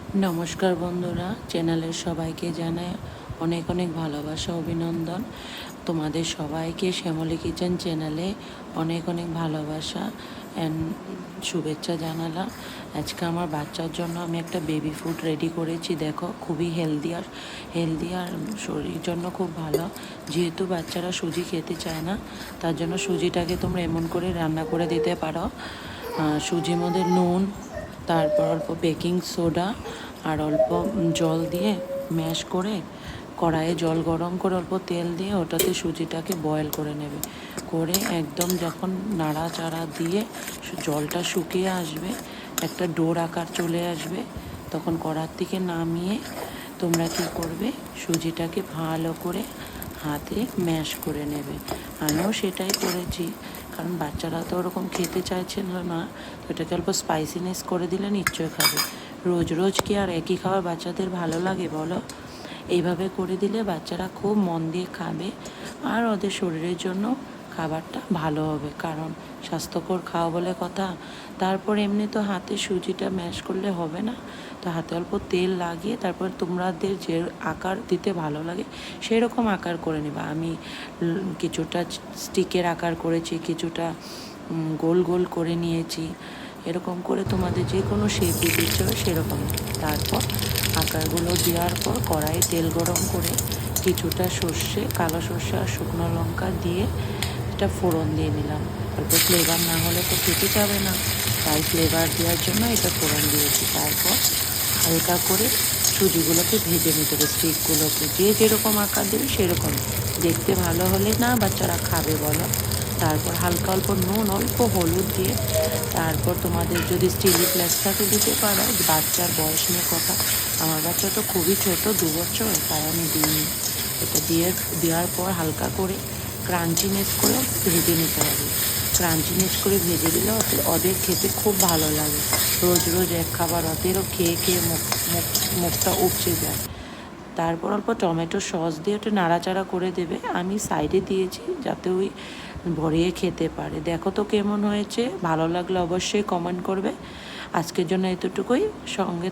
নমস্কার বন্ধুরা, চ্যানেলের সবাইকে জানাই অনেক অনেক ভালোবাসা, অভিনন্দন। তোমাদের সবাইকে শ্যামলী কিচেন চ্যানেলে অনেক অনেক ভালোবাসা অ্যান্ড শুভেচ্ছা জানালাম। আজকে আমার বাচ্চার জন্য আমি একটা বেবি ফুড রেডি করেছি। দেখো, খুবই হেলদি আর শরীরের জন্য খুব ভালো। যেহেতু বাচ্চারা সুজি খেতে চায় না, তার জন্য সুজিটাকে তোমরা এমন করে রান্না করে দিতে পারো। সুজির মধ্যে নুন, তারপর অল্প বেকিং সোডা আর অল্প জল দিয়ে ম্যাশ করে কড়াইয়ে জল গরম করে অল্প তেল দিয়ে ওটাতে সুজিটাকে বয়েল করে নেবে। করে একদম যখন নাড়াচাড়া দিয়ে জলটা শুকিয়ে আসবে, একটা ডোর আকার চলে আসবে, তখন কড়ার থেকে নামিয়ে তোমরা কী করবে, সুজিটাকে ভালো করে হাতে ম্যাশ করে নেবে। আমিও সেটাই করেছি, কারণ বাচ্চারা তো ওরকম খেতে চাইছিল না, তো এটাকে অল্প স্পাইসিনেস করে দিলে নিশ্চয় খাবে। রোজ রোজ কি আর একই খাবার বাচ্চাদের ভালো লাগে বলো? এইভাবে করে দিলে বাচ্চারা খুব মন দিয়ে খাবে, আর ওদের শরীরের জন্য খাবারটা ভালো হবে, কারণ স্বাস্থ্যকর খাওয়া বলে কথা। তারপর এমনি তো হাতে সুজিটা ম্যাশ করলে হবে না, তো হাতে অল্প তেল লাগিয়ে তারপর তোমাদের যে আকার দিতে ভালো লাগে সেই রকম আকার করে নেবা। আমি কিছুটা স্টিকের আকার করেছি, কিছুটা গোল গোল করে নিয়েছি। এরকম করে তোমাদের যে কোনো শেপ দিতে ইচ্ছে হয় সেরকম। তারপর আকারগুলো দেওয়ার পর কড়াইয়ে তেল গরম করে কিছুটা সর্ষে, কালো সর্ষে আর শুকনো লঙ্কা দিয়ে এটা ফোড়ন দিয়ে নিলাম। অল্প ফ্লেভার না হলে তো খেতে যাবে না, তাই ফ্লেভার দেওয়ার জন্য এটা ফোড়ন দিয়েছি। তারপর হালকা করে সুজিগুলোকে ভেজে নিতে হবে, স্টিকগুলোকে যে যেরকম আকার দেবে সেরকম। দেখতে ভালো হলে না বাচ্চারা খাবে বলো? তারপর হালকা অল্প নুন, অল্প হলুদ দিয়ে তারপর তোমাদের যদি স্টিলি ফ্লেক্স থাকে দিতে পারো। বাচ্চার বয়স নিয়ে কথা, আমার বাচ্চা তো খুবই ছোট, 2 বছর, তাই আমি দিইনি। এটা দেওয়ার পর হালকা করে ক্রাঞ্চিনেস করে ভেজে নিতে হবে। ক্রাঞ্চিনেস করে ভেজে দিলে ওদের খেতে খুব ভালো লাগে। রোজ রোজ এক খাবার ওদেরও খেয়ে খেয়ে মুখটা উপচে যায়। তারপর অল্প টমেটো সস দিয়ে ওটা নাড়াচাড়া করে দেবে। আমি সাইডে দিয়েছি যাতে ওই ভরিয়ে খেতে পারে। দেখো তো কেমন হয়েছে, ভালো লাগলে অবশ্যই কমেন্ট করবে। আজকের জন্য এতটুকুই, সঙ্গে